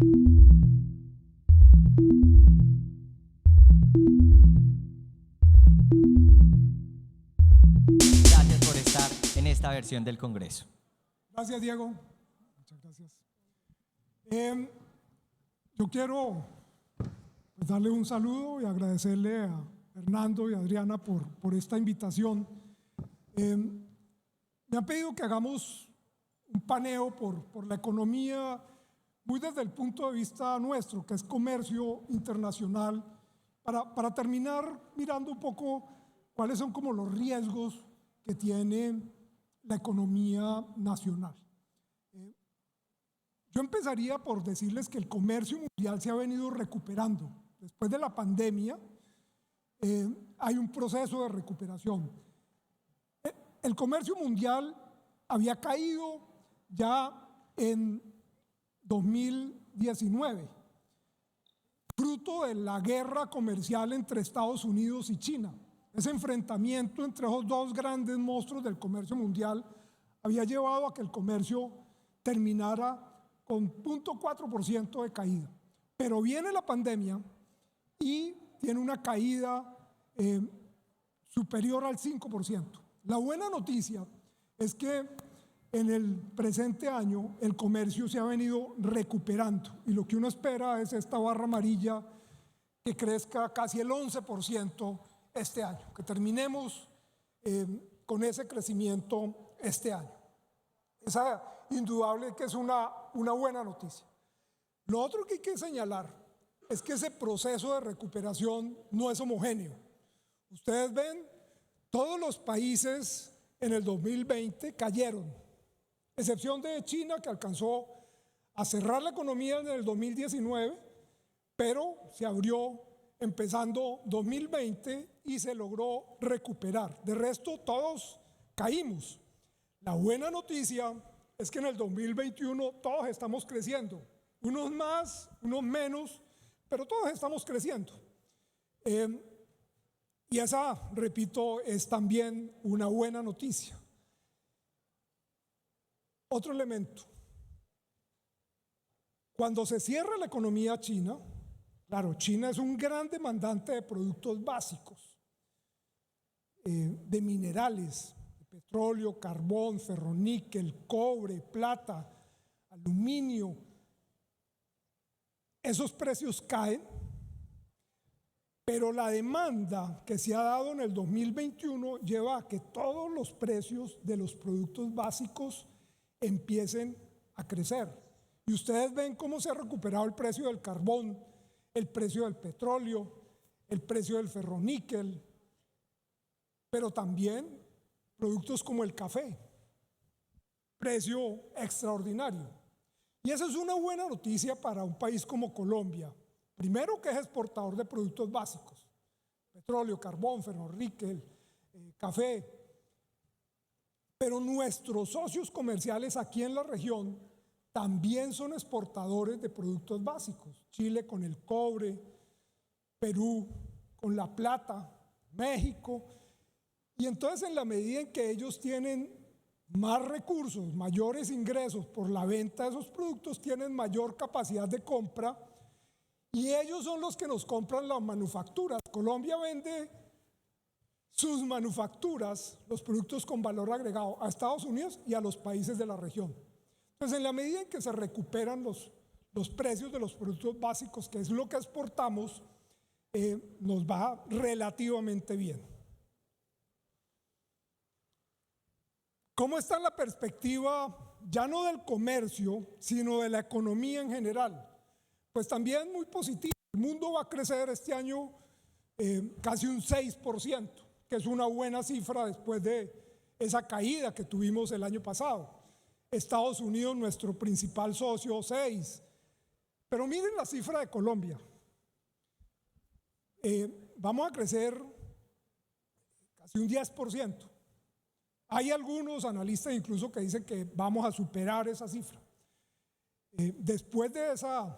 Gracias por estar en esta versión del Congreso. Gracias, Diego. Muchas gracias. Yo quiero darle un saludo y agradecerle a Fernando y a Adriana por esta invitación. Me han pedido que hagamos un paneo por la economía, muy desde el punto de vista nuestro, que es comercio internacional, para terminar mirando un poco cuáles son como los riesgos que tiene la economía nacional. Yo empezaría por decirles que el comercio mundial se ha venido recuperando. Después de la pandemia hay un proceso de recuperación. El comercio mundial había caído ya en 2019, fruto de la guerra comercial entre Estados Unidos y China. Ese enfrentamiento entre esos dos grandes monstruos del comercio mundial había llevado a que el comercio terminara con 0.4% de caída. Pero viene la pandemia y tiene una caída superior al 5%. La buena noticia es que en el presente año el comercio se ha venido recuperando y lo que uno espera es esta barra amarilla que crezca casi el 11% este año, que terminemos con ese crecimiento este año. Esa indudable que es una buena noticia. Lo otro que hay que señalar es que ese proceso de recuperación no es homogéneo. Ustedes ven, todos los países en el 2020 cayeron, excepción de China, que alcanzó a cerrar la economía en el 2019, pero se abrió empezando 2020 y se logró recuperar. De resto, todos caímos. La buena noticia es que en el 2021 todos estamos creciendo, unos más, unos menos, pero todos estamos creciendo. Y esa, repito, es también una buena noticia. Otro elemento, cuando se cierra la economía china, claro, China es un gran demandante de productos básicos, de minerales, de petróleo, carbón, ferroníquel, cobre, plata, aluminio. Esos precios caen, pero la demanda que se ha dado en el 2021 lleva a que todos los precios de los productos básicos empiecen a crecer. Y ustedes ven cómo se ha recuperado el precio del carbón, el precio del petróleo, el precio del ferroníquel, pero también productos como el café, precio extraordinario. Y esa es una buena noticia para un país como Colombia. Primero, que es exportador de productos básicos, petróleo, carbón, ferroníquel, café. Pero nuestros socios comerciales aquí en la región también son exportadores de productos básicos. Chile con el cobre, Perú con la plata, México. Y entonces, en la medida en que ellos tienen más recursos, mayores ingresos por la venta de esos productos, tienen mayor capacidad de compra y ellos son los que nos compran las manufacturas. Colombia vende sus manufacturas, los productos con valor agregado, a Estados Unidos y a los países de la región. Entonces, en la medida en que se recuperan los precios de los productos básicos, que es lo que exportamos, nos va relativamente bien. ¿Cómo está la perspectiva ya no del comercio, sino de la economía en general? Pues también muy positiva. El mundo va a crecer este año casi un 6%, que es una buena cifra después de esa caída que tuvimos el año pasado. Estados Unidos, nuestro principal socio, 6%. Pero miren la cifra de Colombia. Vamos a crecer casi un 10%. Hay algunos analistas incluso que dicen que vamos a superar esa cifra. Después de esa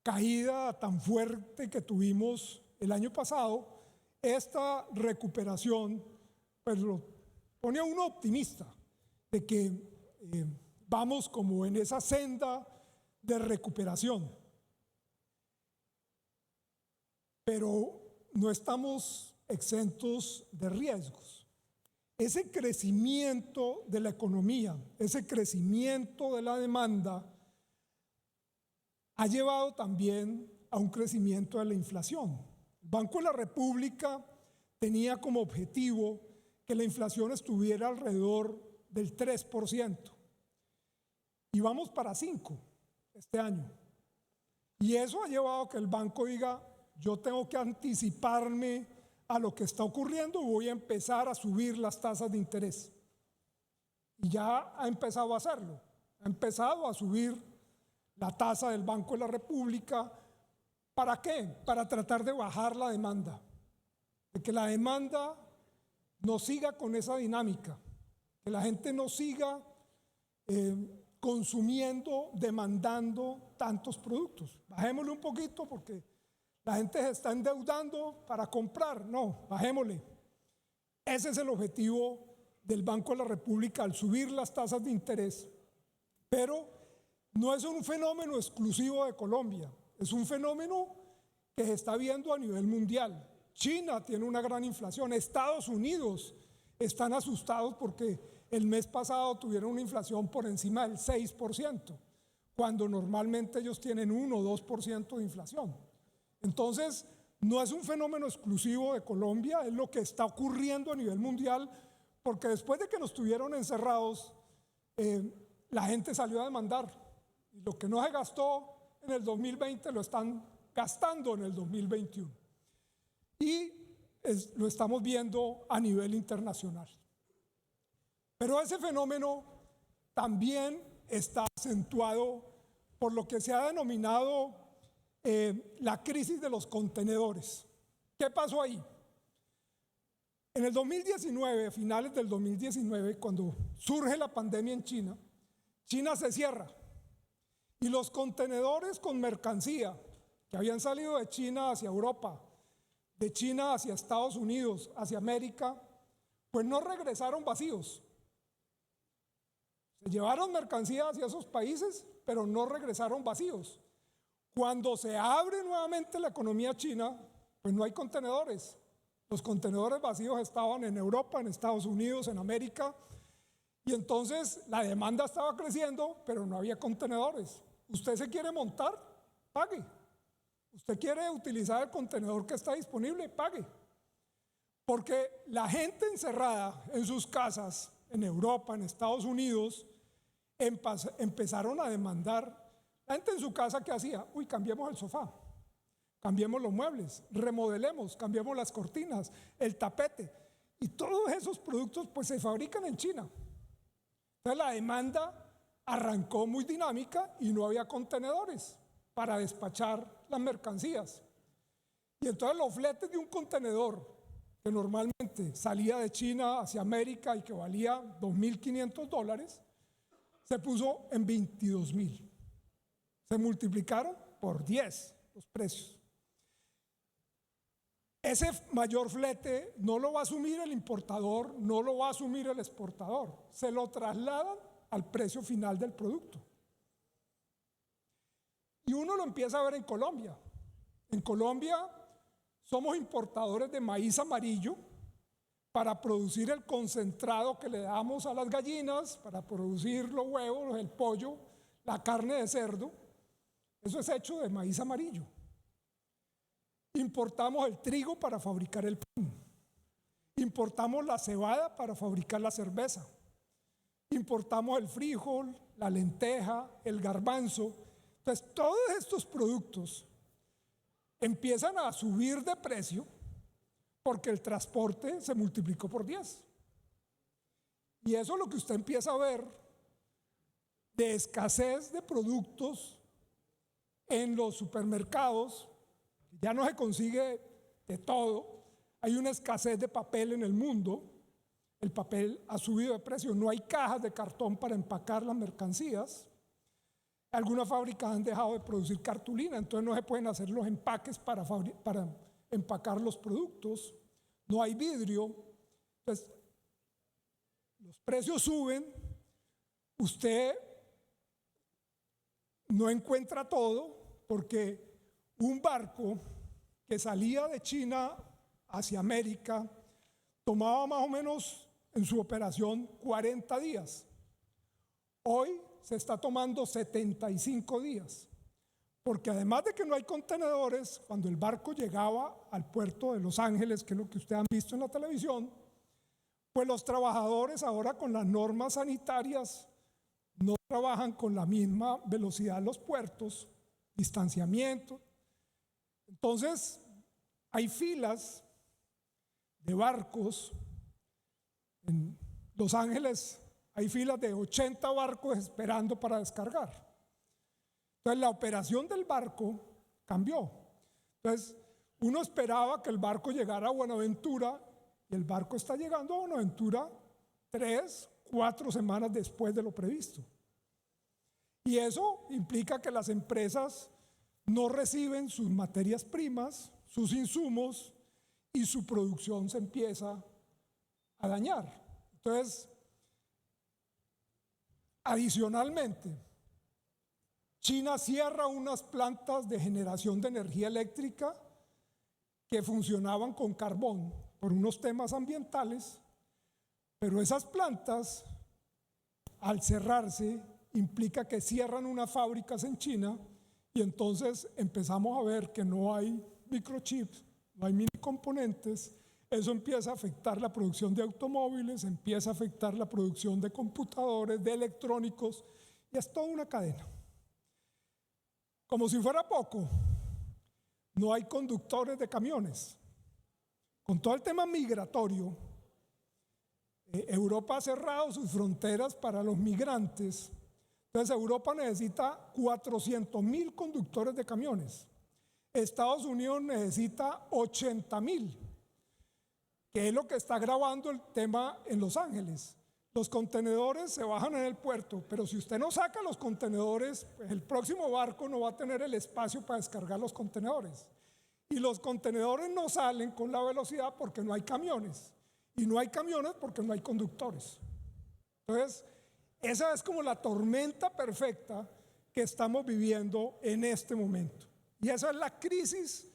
caída tan fuerte que tuvimos el año pasado, esta recuperación pues lo pone a uno optimista de que vamos como en esa senda de recuperación. Pero no estamos exentos de riesgos. Ese crecimiento de la economía, ese crecimiento de la demanda, ha llevado también a un crecimiento de la inflación. El Banco de la República tenía como objetivo que la inflación estuviera alrededor del 3%. Y vamos para 5% este año. Y eso ha llevado a que el banco diga, yo tengo que anticiparme a lo que está ocurriendo y voy a empezar a subir las tasas de interés. Y ya ha empezado a hacerlo. Ha empezado a subir la tasa del Banco de la República. ¿Para qué? Para tratar de bajar la demanda. De que la demanda no siga con esa dinámica. Que la gente no siga consumiendo, demandando tantos productos. Bajémosle un poquito porque la gente se está endeudando para comprar. No, bajémosle. Ese es el objetivo del Banco de la República al subir las tasas de interés. Pero no es un fenómeno exclusivo de Colombia, es un fenómeno que se está viendo a nivel mundial. China tiene una gran inflación, Estados Unidos están asustados porque el mes pasado tuvieron una inflación por encima del 6%, cuando normalmente ellos tienen 1 o 2% de inflación. Entonces, no es un fenómeno exclusivo de Colombia, es lo que está ocurriendo a nivel mundial, porque después de que nos tuvieron encerrados, la gente salió a demandar. Y lo que no se gastó en el 2020 lo están gastando en el 2021. Y lo estamos viendo a nivel internacional. Pero ese fenómeno también está acentuado por lo que se ha denominado la crisis de los contenedores. ¿Qué pasó ahí? En el 2019, finales del 2019, cuando surge la pandemia en China, China se cierra y los contenedores con mercancía que habían salido de China hacia Europa, de China hacia Estados Unidos, hacia América, pues no regresaron vacíos. Se llevaron mercancía hacia esos países, pero no regresaron vacíos. Cuando se abre nuevamente la economía china, pues no hay contenedores. Los contenedores vacíos estaban en Europa, en Estados Unidos, en América, y entonces la demanda estaba creciendo, pero no había contenedores. Usted se quiere montar, pague. Usted quiere utilizar el contenedor que está disponible, pague. Porque la gente encerrada en sus casas, en Europa, en Estados Unidos, empezaron a demandar. La gente en su casa, ¿qué hacía? Uy, cambiemos el sofá, cambiemos los muebles, remodelemos, cambiemos las cortinas, el tapete. Y todos esos productos pues se fabrican en China. Entonces la demanda arrancó muy dinámica y no había contenedores para despachar las mercancías. Y entonces los fletes de un contenedor que normalmente salía de China hacia América y que valía $2.500, se puso en 22.000. Se multiplicaron por 10 los precios. Ese mayor flete no lo va a asumir el importador, no lo va a asumir el exportador. Se lo trasladan al precio final del producto. Y uno lo empieza a ver en Colombia. En Colombia somos importadores de maíz amarillo para producir el concentrado que le damos a las gallinas, para producir los huevos, el pollo, la carne de cerdo. Eso es hecho de maíz amarillo. Importamos el trigo para fabricar el pan. Importamos la cebada para fabricar la cerveza. Importamos el frijol, la lenteja, el garbanzo. Entonces, todos estos productos empiezan a subir de precio porque el transporte se multiplicó por 10. Y eso es lo que usted empieza a ver de escasez de productos en los supermercados. Ya no se consigue de todo. Hay una escasez de papel en el mundo. El papel ha subido de precio. No hay cajas de cartón para empacar las mercancías. Algunas fábricas han dejado de producir cartulina, entonces no se pueden hacer los empaques para empacar los productos. No hay vidrio. Entonces, los precios suben. Usted no encuentra todo, porque un barco que salía de China hacia América tomaba más o menos en su operación 40 días. Hoy se está tomando 75 días, porque además de que no hay contenedores, cuando el barco llegaba al puerto de Los Ángeles, que es lo que ustedes han visto en la televisión, pues los trabajadores ahora con las normas sanitarias no trabajan con la misma velocidad en los puertos, distanciamiento. Entonces, hay filas de barcos. En Los Ángeles hay filas de 80 barcos esperando para descargar. Entonces, la operación del barco cambió. Entonces, uno esperaba que el barco llegara a Buenaventura y el barco está llegando a Buenaventura 3, 4 semanas después de lo previsto. Y eso implica que las empresas no reciben sus materias primas, sus insumos, y su producción se empieza a dañar. Entonces, adicionalmente, China cierra unas plantas de generación de energía eléctrica que funcionaban con carbón por unos temas ambientales, pero esas plantas, al cerrarse, implica que cierran unas fábricas en China y entonces empezamos a ver que no hay microchips, no hay mini componentes. Eso empieza a afectar la producción de automóviles, empieza a afectar la producción de computadores, de electrónicos, y es toda una cadena. Como si fuera poco, no hay conductores de camiones. Con todo el tema migratorio, Europa ha cerrado sus fronteras para los migrantes. Entonces Europa necesita 400.000 conductores de camiones. Estados Unidos necesita 80.000, que es lo que está agravando el tema en Los Ángeles. Los contenedores se bajan en el puerto, pero si usted no saca los contenedores, pues el próximo barco no va a tener el espacio para descargar los contenedores. Y los contenedores no salen con la velocidad porque no hay camiones. Y no hay camiones porque no hay conductores. Entonces, esa es como la tormenta perfecta que estamos viviendo en este momento. Y esa es la crisis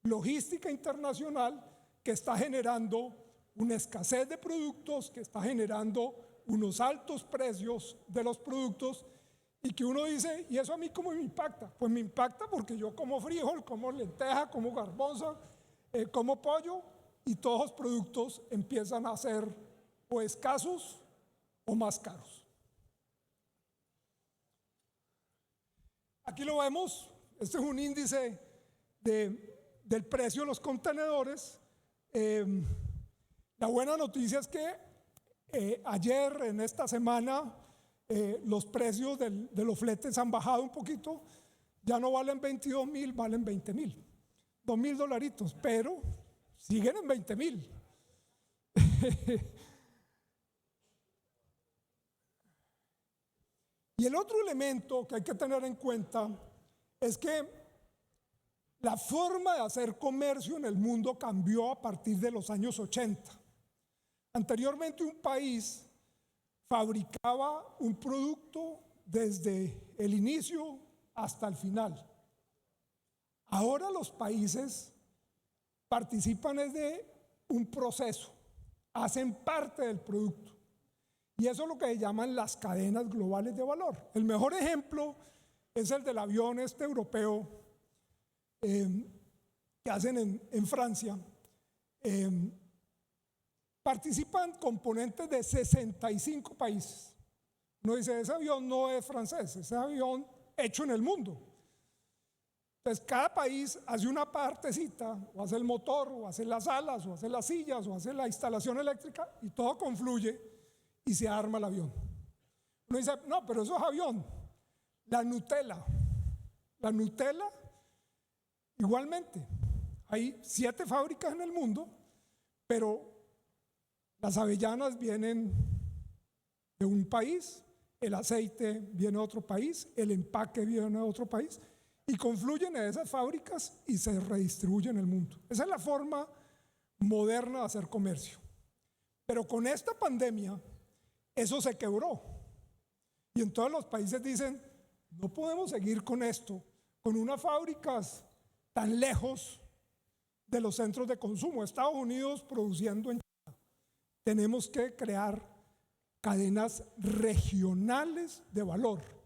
logística internacional que está generando una escasez de productos, que está generando unos altos precios de los productos, y que uno dice, ¿y eso a mí cómo me impacta? Pues me impacta porque yo como frijol, como lenteja, como garbanzo, como pollo, y todos los productos empiezan a ser o escasos o más caros. Aquí lo vemos, este es un índice del precio de los contenedores. La buena noticia es que ayer, en esta semana, los precios de los fletes han bajado un poquito, ya no valen 22.000, valen 20.000, $2.000, pero siguen en 20.000. Y el otro elemento que hay que tener en cuenta es que la forma de hacer comercio en el mundo cambió a partir de los años 80. Anteriormente un país fabricaba un producto desde el inicio hasta el final. Ahora los países participan de un proceso, hacen parte del producto. Y eso es lo que se llaman las cadenas globales de valor. El mejor ejemplo es el del avión europeo que hacen en Francia. Participan componentes de 65 países. Uno dice, ese avión no es francés, ese avión hecho en el mundo. Entonces cada país hace una partecita, o hace el motor, o hace las alas, o hace las sillas, o hace la instalación eléctrica, y todo confluye y se arma el avión. Uno dice, no, pero eso es avión. La Nutella, igualmente, hay 7 fábricas en el mundo, pero las avellanas vienen de un país, el aceite viene de otro país, el empaque viene de otro país, y confluyen en esas fábricas y se redistribuyen en el mundo. Esa es la forma moderna de hacer comercio. Pero con esta pandemia, eso se quebró. Y entonces los países dicen, No podemos seguir con esto, con unas fábricas tan lejos de los centros de consumo. Estados Unidos produciendo en China. Tenemos que crear cadenas regionales de valor.